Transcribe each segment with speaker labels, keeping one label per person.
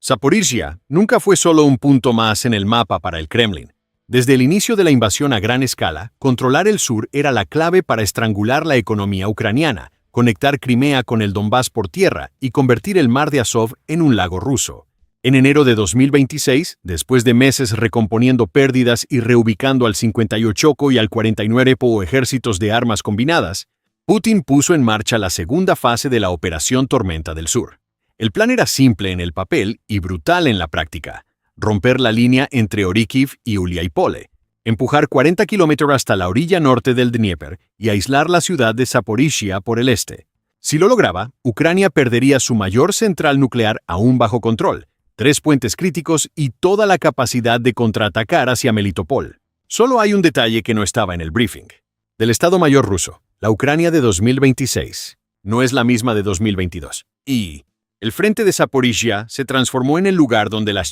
Speaker 1: Zaporizhia nunca fue solo un punto más en el mapa para el Kremlin. Desde el inicio de la invasión a gran escala, controlar el sur era la clave para estrangular la economía ucraniana, conectar Crimea con el Donbass por tierra y convertir el mar de Azov en un lago ruso. En enero de 2026, después de meses recomponiendo pérdidas y reubicando al 58 y al 49 ejércitos de armas combinadas, Putin puso en marcha la segunda fase de la Operación Tormenta del Sur. El plan era simple en el papel y brutal en la práctica: romper la línea entre Orykiv y Uliáipole, empujar 40 kilómetros hasta la orilla norte del Dnieper y aislar la ciudad de Zaporizhia por el este. Si lo lograba, Ucrania perdería su mayor central nuclear aún bajo control, 3 puentes críticos y toda la capacidad de contraatacar hacia Melitopol. Solo hay un detalle que no estaba en el briefing. Del Estado Mayor ruso, la Ucrania de 2026 no es la misma de 2022. Y el frente de Zaporizhia se transformó en el lugar donde la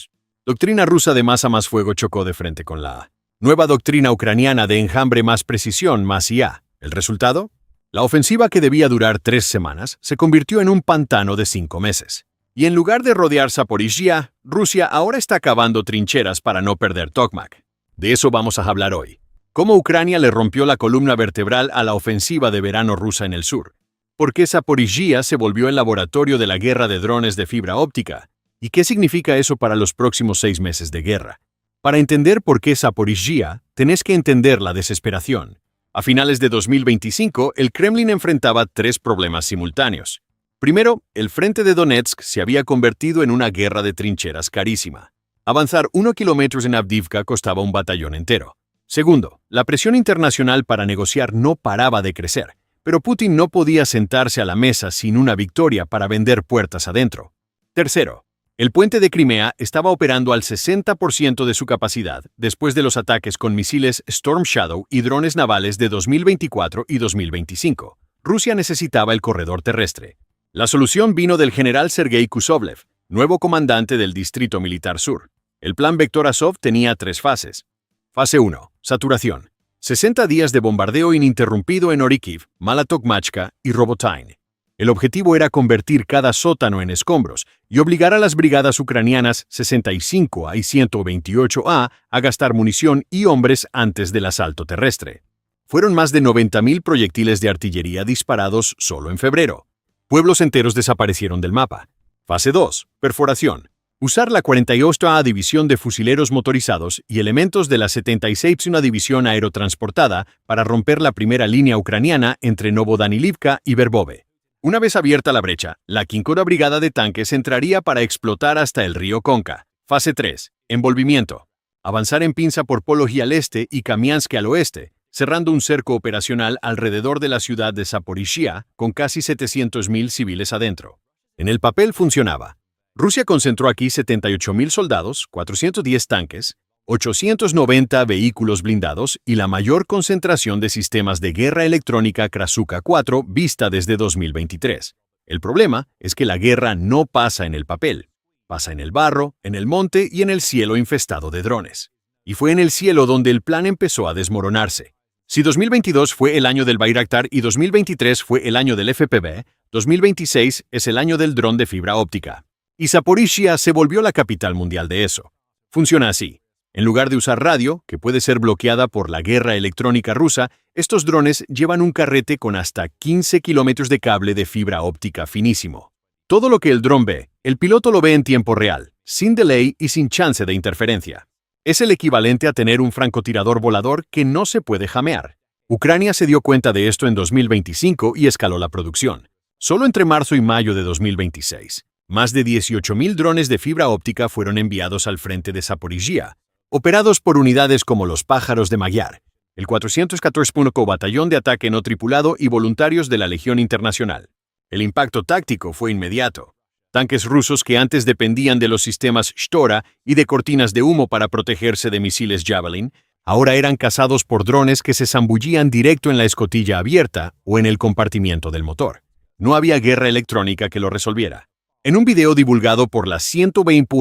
Speaker 1: doctrina rusa de masa más fuego chocó de frente con la nueva doctrina ucraniana de enjambre más precisión más IA. ¿El resultado? La ofensiva, que debía durar 3 semanas, se convirtió en un pantano de 5 meses. Y en lugar de rodear Zaporizhia, Rusia ahora está cavando trincheras para no perder Tokmak. De eso vamos a hablar hoy. Cómo Ucrania le rompió la columna vertebral a la ofensiva de verano rusa en el sur. Por qué Zaporizhia se volvió el laboratorio de la guerra de drones de fibra óptica. ¿Y qué significa eso para los próximos 6 meses de guerra? Para entender por qué Zaporizhia, tenés que entender la desesperación. A finales de 2025, el Kremlin enfrentaba 3 problemas simultáneos. Primero, el frente de Donetsk se había convertido en una guerra de trincheras carísima. Avanzar 1 kilómetro en Avdiivka costaba un batallón entero. Segundo, la presión internacional para negociar no paraba de crecer, pero Putin no podía sentarse a la mesa sin una victoria para vender puertas adentro. Tercero, el puente de Crimea estaba operando al 60% de su capacidad después de los ataques con misiles Storm Shadow y drones navales de 2024 y 2025. Rusia necesitaba el corredor terrestre. La solución vino del general Sergei Kusovlev, nuevo comandante del Distrito Militar Sur. El plan Vector Azov tenía 3 fases. Fase 1. Saturación. 60 días de bombardeo ininterrumpido en Orykiv, Mala Tokmachka y Robotyne. El objetivo era convertir cada sótano en escombros y obligar a las brigadas ucranianas 65A y 128A a gastar munición y hombres antes del asalto terrestre. Fueron más de 90.000 proyectiles de artillería disparados solo en febrero. Pueblos enteros desaparecieron del mapa. Fase 2. Perforación. Usar la 48A División de Fusileros Motorizados y elementos de la 76ª División Aerotransportada para romper la primera línea ucraniana entre Novodanilivka y Verbove. Una vez abierta la brecha, la 5ª Brigada de Tanques entraría para explotar hasta el río Konka. Fase 3. Envolvimiento. Avanzar en pinza por Pologi al este y Kamiansk al oeste, cerrando un cerco operacional alrededor de la ciudad de Zaporizhia, con casi 700.000 civiles adentro. En el papel funcionaba. Rusia concentró aquí 78.000 soldados, 410 tanques, 890 vehículos blindados y la mayor concentración de sistemas de guerra electrónica Krasuka 4 vista desde 2023. El problema es que la guerra no pasa en el papel. Pasa en el barro, en el monte y en el cielo infestado de drones. Y fue en el cielo donde el plan empezó a desmoronarse. Si 2022 fue el año del Bayraktar y 2023 fue el año del FPV, 2026 es el año del dron de fibra óptica. Y Zaporizhia se volvió la capital mundial de eso. Funciona así. En lugar de usar radio, que puede ser bloqueada por la guerra electrónica rusa, estos drones llevan un carrete con hasta 15 kilómetros de cable de fibra óptica finísimo. Todo lo que el dron ve, el piloto lo ve en tiempo real, sin delay y sin chance de interferencia. Es el equivalente a tener un francotirador volador que no se puede jamear. Ucrania se dio cuenta de esto en 2025 y escaló la producción. Solo entre marzo y mayo de 2026, más de 18.000 drones de fibra óptica fueron enviados al frente de Zaporizhia, operados por unidades como los Pájaros de Magyar, el 414 Batallón de Ataque No Tripulado y voluntarios de la Legión Internacional. El impacto táctico fue inmediato. Tanques rusos que antes dependían de los sistemas Shtora y de cortinas de humo para protegerse de misiles Javelin, ahora eran cazados por drones que se zambullían directo en la escotilla abierta o en el compartimiento del motor. No había guerra electrónica que lo resolviera. En un video divulgado por la 120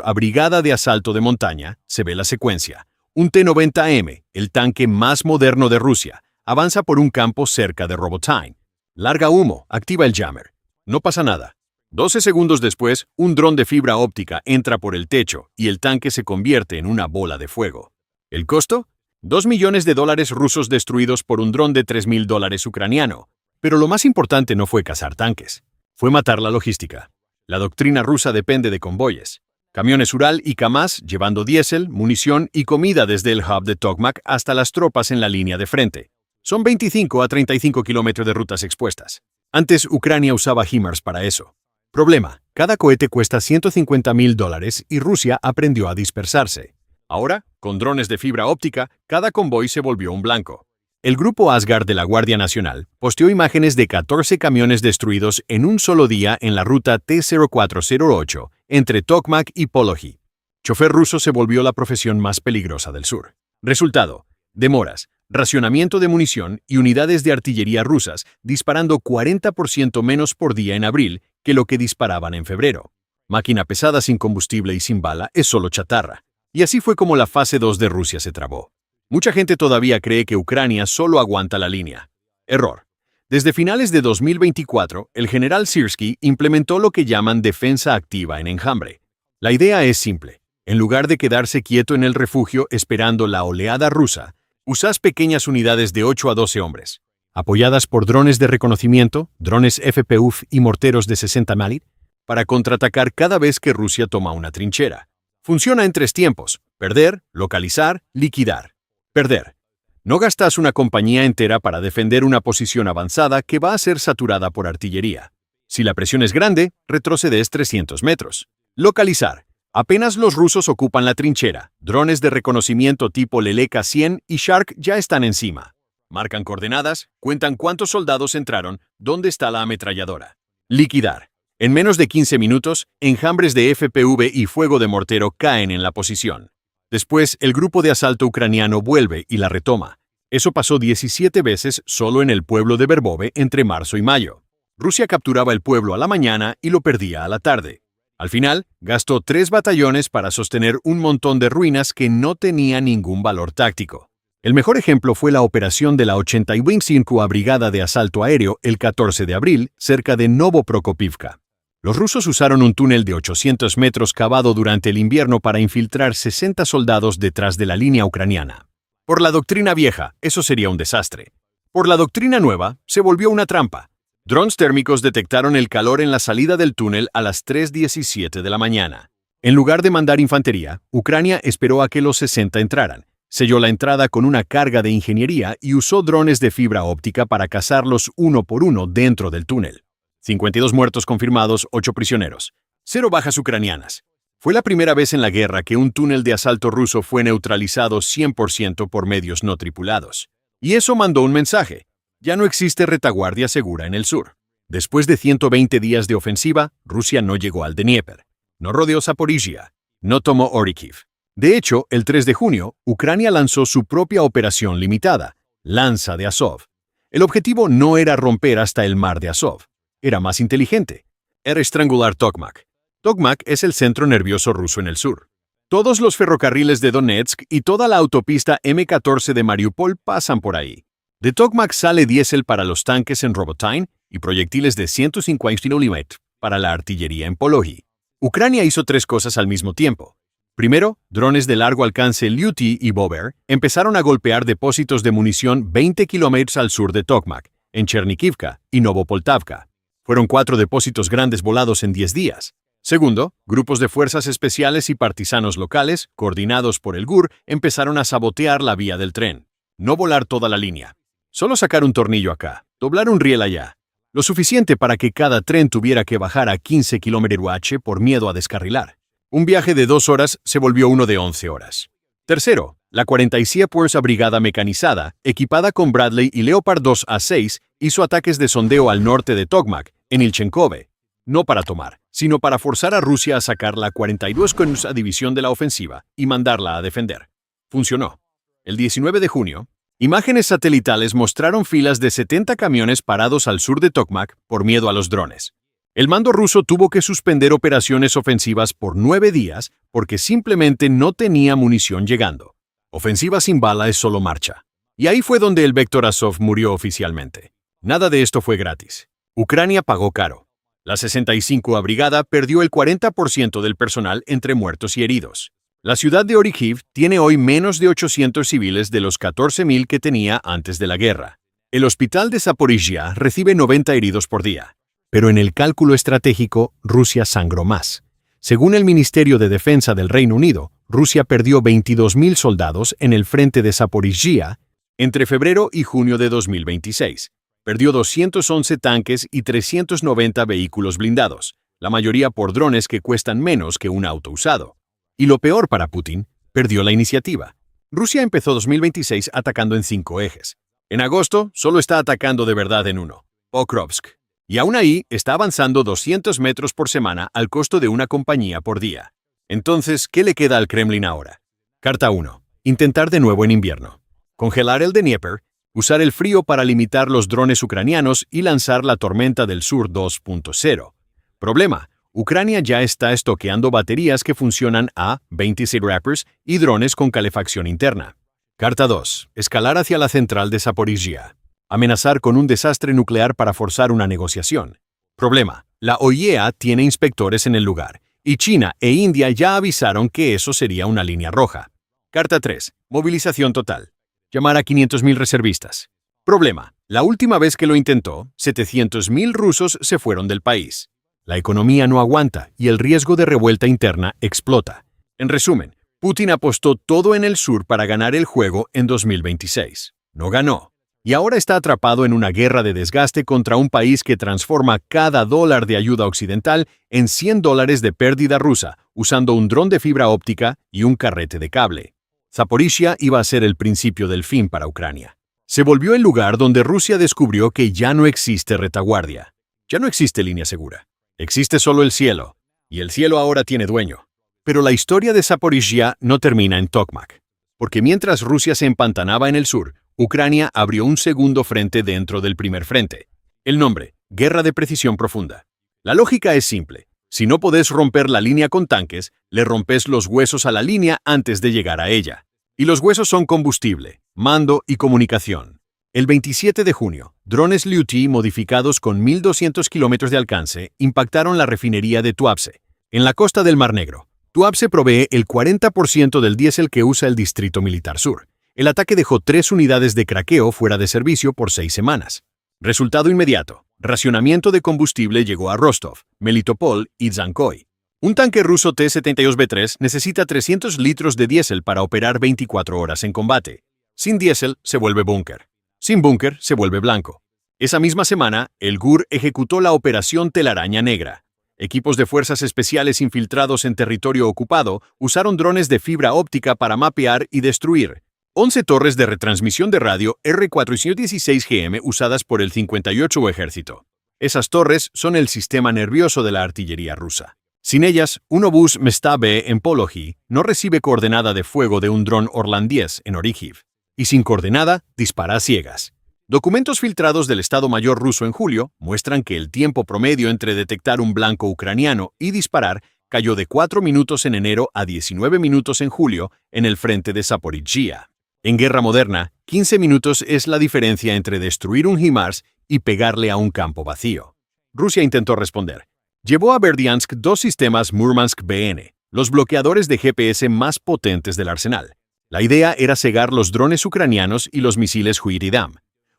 Speaker 1: a Brigada de Asalto de Montaña, se ve la secuencia. Un T-90M, el tanque más moderno de Rusia, avanza por un campo cerca de Robotyne. Larga humo, activa el jammer. No pasa nada. 12 segundos después, un dron de fibra óptica entra por el techo y el tanque se convierte en una bola de fuego. ¿El costo? $2 millones rusos destruidos por un dron de $3.000 ucraniano. Pero lo más importante no fue cazar tanques. Fue matar la logística. La doctrina rusa depende de convoyes. Camiones Ural y Kamaz llevando diésel, munición y comida desde el hub de Tokmak hasta las tropas en la línea de frente. Son 25 a 35 kilómetros de rutas expuestas. Antes Ucrania usaba HIMARS para eso. Problema: cada cohete cuesta $150.000 y Rusia aprendió a dispersarse. Ahora, con drones de fibra óptica, cada convoy se volvió un blanco. El grupo Asgard de la Guardia Nacional posteó imágenes de 14 camiones destruidos en un solo día en la ruta T-0408 entre Tokmak y Pologi. Chofer ruso se volvió la profesión más peligrosa del sur. Resultado: demoras, racionamiento de munición y unidades de artillería rusas disparando 40% menos por día en abril que lo que disparaban en febrero. Máquina pesada sin combustible y sin bala es solo chatarra. Y así fue como la fase 2 de Rusia se trabó. Mucha gente todavía cree que Ucrania solo aguanta la línea. Error. Desde finales de 2024, el general Syrskyi implementó lo que llaman defensa activa en enjambre. La idea es simple. En lugar de quedarse quieto en el refugio esperando la oleada rusa, usás pequeñas unidades de 8 a 12 hombres, apoyadas por drones de reconocimiento, drones FPV y morteros de 60 mm, para contraatacar cada vez que Rusia toma una trinchera. Funciona en 3 tiempos: perder, localizar, liquidar. Perder. No gastas una compañía entera para defender una posición avanzada que va a ser saturada por artillería. Si la presión es grande, retrocedes 300 metros. Localizar. Apenas los rusos ocupan la trinchera, drones de reconocimiento tipo Leleka 100 y Shark ya están encima. Marcan coordenadas, cuentan cuántos soldados entraron, dónde está la ametralladora. Liquidar. En menos de 15 minutos, enjambres de FPV y fuego de mortero caen en la posición. Después, el grupo de asalto ucraniano vuelve y la retoma. Eso pasó 17 veces solo en el pueblo de Verbove entre marzo y mayo. Rusia capturaba el pueblo a la mañana y lo perdía a la tarde. Al final, gastó 3 batallones para sostener un montón de ruinas que no tenía ningún valor táctico. El mejor ejemplo fue la operación de la 85ª Brigada de Asalto Aéreo el 14 de abril, cerca de Novoprokopivka. Los rusos usaron un túnel de 800 metros cavado durante el invierno para infiltrar 60 soldados detrás de la línea ucraniana. Por la doctrina vieja, eso sería un desastre. Por la doctrina nueva, se volvió una trampa. Drones térmicos detectaron el calor en la salida del túnel a las 3:17 de la mañana. En lugar de mandar infantería, Ucrania esperó a que los 60 entraran, selló la entrada con una carga de ingeniería y usó drones de fibra óptica para cazarlos uno por uno dentro del túnel. 52 muertos confirmados, 8 prisioneros. 0 bajas ucranianas. Fue la primera vez en la guerra que un túnel de asalto ruso fue neutralizado 100% por medios no tripulados. Y eso mandó un mensaje. Ya no existe retaguardia segura en el sur. Después de 120 días de ofensiva, Rusia no llegó al Dnieper. No rodeó Zaporizhia. No tomó Orikhiv. De hecho, el 3 de junio, Ucrania lanzó su propia operación limitada, Lanza de Azov. El objetivo no era romper hasta el mar de Azov. Era más inteligente. Era estrangular Tokmak. Tokmak es el centro nervioso ruso en el sur. Todos los ferrocarriles de Donetsk y toda la autopista M14 de Mariupol pasan por ahí. De Tokmak sale diésel para los tanques en Robotyne y proyectiles de 150 mm para la artillería en Pologi. Ucrania hizo 3 cosas al mismo tiempo. Primero, drones de largo alcance Lyuty y Bober empezaron a golpear depósitos de munición 20 kilómetros al sur de Tokmak, en Chernikivka y Novopoltavka. Fueron 4 depósitos grandes volados en 10 días. Segundo, grupos de fuerzas especiales y partisanos locales, coordinados por el GUR, empezaron a sabotear la vía del tren. No volar toda la línea. Solo sacar un tornillo acá, doblar un riel allá. Lo suficiente para que cada tren tuviera que bajar a 15 km/h por miedo a descarrilar. Un viaje de 2 horas se volvió uno de 11 horas. Tercero, la 47ª Brigada Mecanizada, equipada con Bradley y Leopard 2A6, hizo ataques de sondeo al norte de Tokmak, en Ilchenkove, no para tomar, sino para forzar a Rusia a sacar la 42ª división de la ofensiva y mandarla a defender. Funcionó. El 19 de junio, imágenes satelitales mostraron filas de 70 camiones parados al sur de Tokmak por miedo a los drones. El mando ruso tuvo que suspender operaciones ofensivas por 9 días porque simplemente no tenía munición llegando. Ofensiva sin bala es solo marcha. Y ahí fue donde el Vector Azov murió oficialmente. Nada de esto fue gratis. Ucrania pagó caro. La 65ª Brigada perdió el 40% del personal entre muertos y heridos. La ciudad de Orikhiv tiene hoy menos de 800 civiles de los 14.000 que tenía antes de la guerra. El hospital de Zaporizhia recibe 90 heridos por día. Pero en el cálculo estratégico, Rusia sangró más. Según el Ministerio de Defensa del Reino Unido, Rusia perdió 22.000 soldados en el frente de Zaporizhia entre febrero y junio de 2026. Perdió 211 tanques y 390 vehículos blindados, la mayoría por drones que cuestan menos que un auto usado. Y lo peor para Putin, perdió la iniciativa. Rusia empezó 2026 atacando en 5 ejes. En agosto, solo está atacando de verdad en uno, Pokrovsk. Y aún ahí, está avanzando 200 metros por semana al costo de una compañía por día. Entonces, ¿qué le queda al Kremlin ahora? Carta 1. Intentar de nuevo en invierno. Congelar el Dnieper, usar el frío para limitar los drones ucranianos y lanzar la tormenta del sur 2.0. Problema: Ucrania ya está estoqueando baterías que funcionan a 26 Rappers y drones con calefacción interna. Carta 2. Escalar hacia la central de Zaporizhia. Amenazar con un desastre nuclear para forzar una negociación. Problema: la OIEA tiene inspectores en el lugar, y China e India ya avisaron que eso sería una línea roja. Carta 3. Movilización total. Llamar a 500.000 reservistas. Problema: la última vez que lo intentó, 700.000 rusos se fueron del país. La economía no aguanta y el riesgo de revuelta interna explota. En resumen, Putin apostó todo en el sur para ganar el juego en 2026. No ganó. Y ahora está atrapado en una guerra de desgaste contra un país que transforma cada dólar de ayuda occidental en $100 de pérdida rusa, usando un dron de fibra óptica y un carrete de cable. Zaporizhia iba a ser el principio del fin para Ucrania. Se volvió el lugar donde Rusia descubrió que ya no existe retaguardia. Ya no existe línea segura. Existe solo el cielo. Y el cielo ahora tiene dueño. Pero la historia de Zaporizhia no termina en Tokmak. Porque mientras Rusia se empantanaba en el sur, Ucrania abrió un segundo frente dentro del primer frente. El nombre: Guerra de Precisión Profunda. La lógica es simple. Si no podés romper la línea con tanques, le rompes los huesos a la línea antes de llegar a ella. Y los huesos son combustible, mando y comunicación. El 27 de junio, drones Lyuti modificados con 1.200 kilómetros de alcance impactaron la refinería de Tuapse, en la costa del Mar Negro. Tuapse provee el 40% del diésel que usa el Distrito Militar Sur. El ataque dejó 3 unidades de craqueo fuera de servicio por 6 semanas. Resultado inmediato: racionamiento de combustible llegó a Rostov, Melitopol y Dzhankoy. Un tanque ruso T-72B3 necesita 300 litros de diésel para operar 24 horas en combate. Sin diésel, se vuelve búnker. Sin búnker, se vuelve blanco. Esa misma semana, el GUR ejecutó la Operación Telaraña Negra. Equipos de fuerzas especiales infiltrados en territorio ocupado usaron drones de fibra óptica para mapear y destruir 11 torres de retransmisión de radio R-416GM usadas por el 58 Ejército. Esas torres son el sistema nervioso de la artillería rusa. Sin ellas, un obús Mesta B en Pologi no recibe coordenada de fuego de un dron Orlan 10 en Orikhiv. Y sin coordenada, dispara a ciegas. Documentos filtrados del Estado Mayor ruso en julio muestran que el tiempo promedio entre detectar un blanco ucraniano y disparar cayó de 4 minutos en enero a 19 minutos en julio en el frente de Zaporizhia. En guerra moderna, 15 minutos es la diferencia entre destruir un HIMARS y pegarle a un campo vacío. Rusia intentó responder. Llevó a Berdiansk 2 sistemas Murmansk BN, los bloqueadores de GPS más potentes del arsenal. La idea era cegar los drones ucranianos y los misiles Huiridam.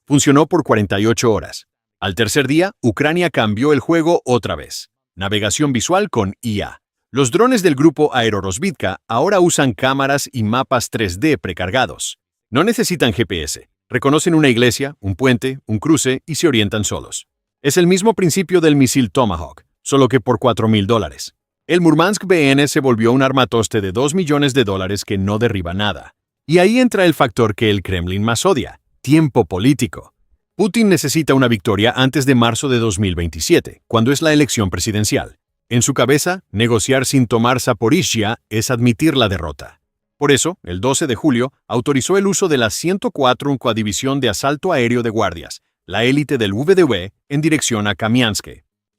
Speaker 1: Funcionó por 48 horas. Al tercer día, Ucrania cambió el juego otra vez. Navegación visual con IA. Los drones del grupo Aerorozvidka ahora usan cámaras y mapas 3D precargados. No necesitan GPS. Reconocen una iglesia, un puente, un cruce y se orientan solos. Es el mismo principio del misil Tomahawk, solo que por $4.000. El Murmansk BN se volvió un armatoste de $2 millones que no derriba nada. Y ahí entra el factor que el Kremlin más odia: tiempo político. Putin necesita una victoria antes de marzo de 2027, cuando es la elección presidencial. En su cabeza, negociar sin tomar Zaporizhia es admitir la derrota. Por eso, el 12 de julio, autorizó el uso de la 104 División de Asalto Aéreo de Guardias, la élite del VDV, en dirección a Kamiansk.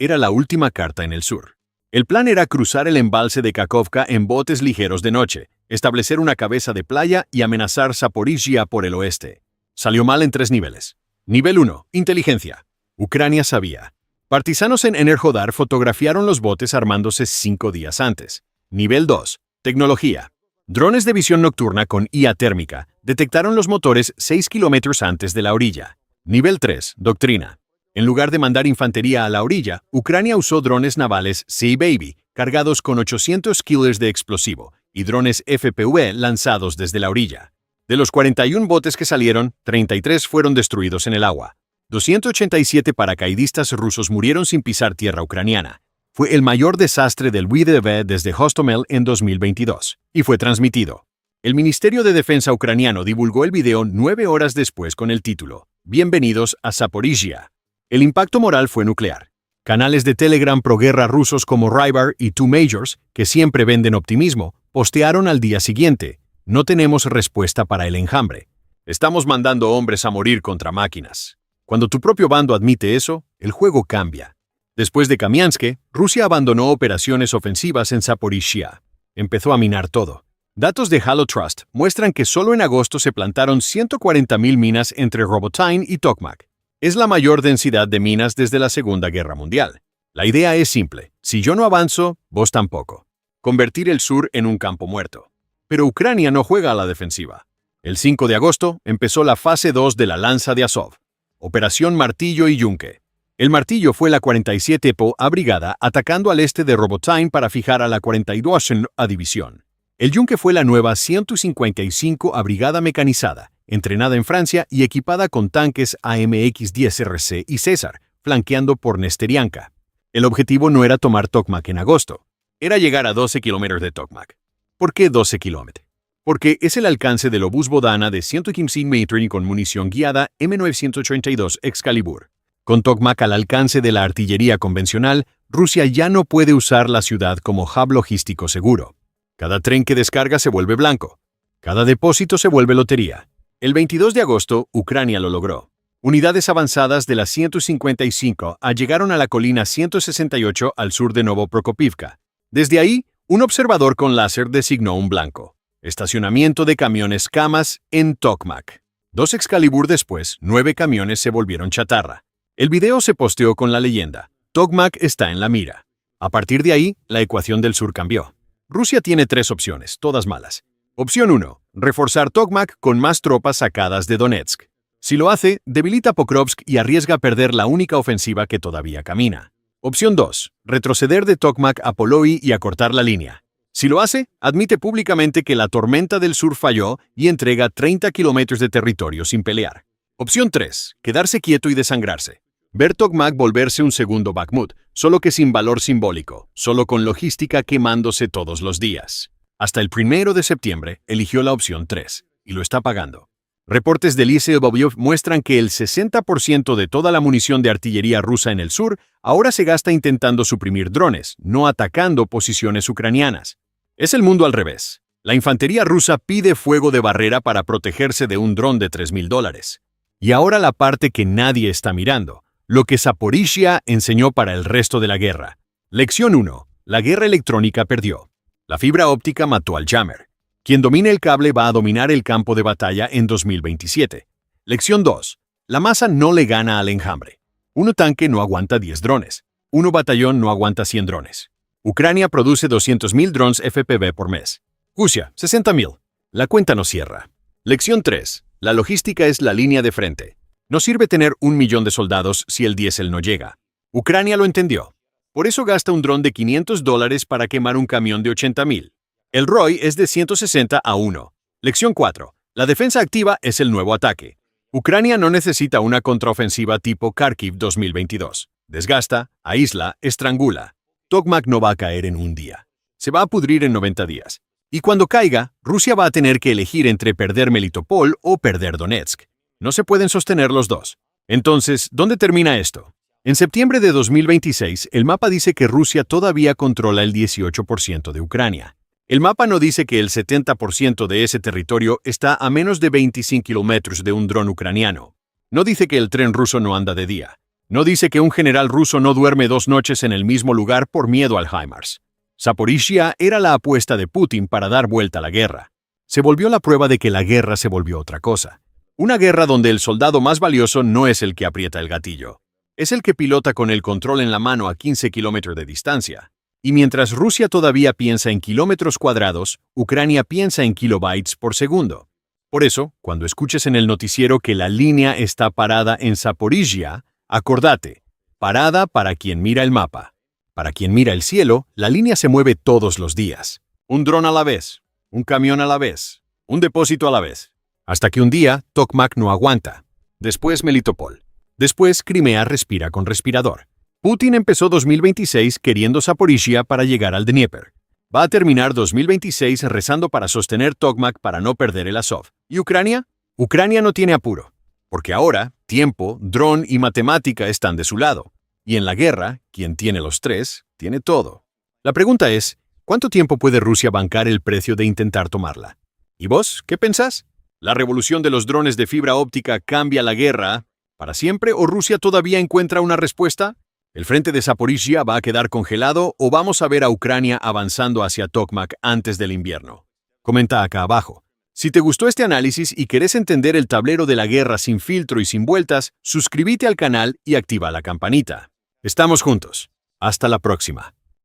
Speaker 1: Era la última carta en el sur. El plan era cruzar el embalse de Kakhovka en botes ligeros de noche, establecer una cabeza de playa y amenazar Zaporizhia por el oeste. Salió mal en 3 niveles. Nivel 1. Inteligencia. Ucrania sabía. Partisanos en Enerhodar fotografiaron los botes armándose 5 días antes. Nivel 2. Tecnología. Drones de visión nocturna con IA térmica detectaron los motores 6 kilómetros antes de la orilla. Nivel 3. Doctrina. En lugar de mandar infantería a la orilla, Ucrania usó drones navales Sea Baby, cargados con 800 kilos de explosivo, y drones FPV lanzados desde la orilla. De los 41 botes que salieron, 33 fueron destruidos en el agua. 287 paracaidistas rusos murieron sin pisar tierra ucraniana. Fue el mayor desastre del WDV desde Hostomel en 2022, y fue transmitido. El Ministerio de Defensa ucraniano divulgó el video 9 horas después con el título «Bienvenidos a Zaporizhia». El impacto moral fue nuclear. Canales de Telegram pro-guerra rusos como Rybar y Two Majors, que siempre venden optimismo, postearon al día siguiente: «No tenemos respuesta para el enjambre. Estamos mandando hombres a morir contra máquinas». Cuando tu propio bando admite eso, el juego cambia. Después de Kamianske, Rusia abandonó operaciones ofensivas en Zaporizhia. Empezó a minar todo. Datos de Halo Trust muestran que solo en agosto se plantaron 140.000 minas entre Robotyne y Tokmak. Es la mayor densidad de minas desde la Segunda Guerra Mundial. La idea es simple: si yo no avanzo, vos tampoco. Convertir el sur en un campo muerto. Pero Ucrania no juega a la defensiva. El 5 de agosto empezó la fase 2 de la Lanza de Azov. Operación Martillo y Yunque. El Martillo fue la 47 POA brigada atacando al este de Robotyne para fijar a la 42 división. El Yunque fue la nueva 155 brigada mecanizada, entrenada en Francia y equipada con tanques AMX-10 RC y César, flanqueando por Nesterianka. El objetivo no era tomar Tokmak en agosto, era llegar a 12 kilómetros de Tokmak. ¿Por qué 12 kilómetros? Porque es el alcance del obús Bodana de 115 metros con munición guiada M932 Excalibur. Con Tokmak al alcance de la artillería convencional, Rusia ya no puede usar la ciudad como hub logístico seguro. Cada tren que descarga se vuelve blanco. Cada depósito se vuelve lotería. El 22 de agosto, Ucrania lo logró. Unidades avanzadas de la 155 llegaron a la colina 168 al sur de Novoprokopivka. Desde ahí, un observador con láser designó un blanco. Estacionamiento de camiones Kamaz en Tokmak. 2 Excalibur después, 9 camiones se volvieron chatarra. El video se posteó con la leyenda: Tokmak está en la mira. A partir de ahí, la ecuación del sur cambió. Rusia tiene 3 opciones, todas malas. Opción 1. Reforzar Tokmak con más tropas sacadas de Donetsk. Si lo hace, debilita Pokrovsk y arriesga perder la única ofensiva que todavía camina. Opción 2. Retroceder de Tokmak a Poloi y acortar la línea. Si lo hace, admite públicamente que la tormenta del sur falló y entrega 30 kilómetros de territorio sin pelear. Opción 3. Quedarse quieto y desangrarse. Ver Tokmak volverse un segundo Bakhmut, solo que sin valor simbólico, solo con logística quemándose todos los días. Hasta el 1 de septiembre eligió la opción 3, y lo está pagando. Reportes del Liceo Bobyov muestran que el 60% de toda la munición de artillería rusa en el sur ahora se gasta intentando suprimir drones, no atacando posiciones ucranianas. Es el mundo al revés. La infantería rusa pide fuego de barrera para protegerse de un dron de $3,000. Y ahora la parte que nadie está mirando, lo que Zaporizhia enseñó para el resto de la guerra. Lección 1. La guerra electrónica perdió. La fibra óptica mató al jammer. Quien domine el cable va a dominar el campo de batalla en 2027. Lección 2. La masa no le gana al enjambre. Un tanque no aguanta 10 drones. Un batallón no aguanta 100 drones. Ucrania produce 200.000 drones FPV por mes. Rusia, 60.000. La cuenta no cierra. Lección 3. La logística es la línea de frente. No sirve tener 1 millón de soldados si el diésel no llega. Ucrania lo entendió. Por eso gasta un dron de $500 para quemar un camión de 80.000. El ROI es de 160 a 1. Lección 4. La defensa activa es el nuevo ataque. Ucrania no necesita una contraofensiva tipo Kharkiv 2022. Desgasta, aísla, estrangula. Tokmak no va a caer en un día. Se va a pudrir en 90 días. Y cuando caiga, Rusia va a tener que elegir entre perder Melitopol o perder Donetsk. No se pueden sostener los dos. Entonces, ¿dónde termina esto? En septiembre de 2026, el mapa dice que Rusia todavía controla el 18% de Ucrania. El mapa no dice que el 70% de ese territorio está a menos de 25 kilómetros de un dron ucraniano. No dice que el tren ruso no anda de día. No dice que un general ruso no duerme 2 noches en el mismo lugar por miedo al HIMARS. Zaporizhia era la apuesta de Putin para dar vuelta a la guerra. Se volvió la prueba de que la guerra se volvió otra cosa. Una guerra donde el soldado más valioso no es el que aprieta el gatillo. Es el que pilota con el control en la mano a 15 kilómetros de distancia. Y mientras Rusia todavía piensa en kilómetros cuadrados, Ucrania piensa en kilobytes por segundo. Por eso, cuando escuches en el noticiero que la línea está parada en Zaporizhia, acordate, parada para quien mira el mapa. Para quien mira el cielo, la línea se mueve todos los días. Un dron a la vez, un camión a la vez, un depósito a la vez. Hasta que un día, Tokmak no aguanta. Después Melitopol. Después Crimea respira con respirador. Putin empezó 2026 queriendo Zaporizhia para llegar al Dnieper. Va a terminar 2026 rezando para sostener Tokmak para no perder el Azov. ¿Y Ucrania? Ucrania no tiene apuro. Porque ahora, tiempo, dron y matemática están de su lado. Y en la guerra, quien tiene los tres, tiene todo. La pregunta es, ¿cuánto tiempo puede Rusia bancar el precio de intentar tomarla? ¿Y vos, qué pensás? ¿La revolución de los drones de fibra óptica cambia la guerra para siempre o Rusia todavía encuentra una respuesta? ¿El frente de Zaporizhia va a quedar congelado o vamos a ver a Ucrania avanzando hacia Tokmak antes del invierno? Comenta acá abajo. Si te gustó este análisis y querés entender el tablero de la guerra sin filtro y sin vueltas, suscríbete al canal y activa la campanita. Estamos juntos. Hasta la próxima.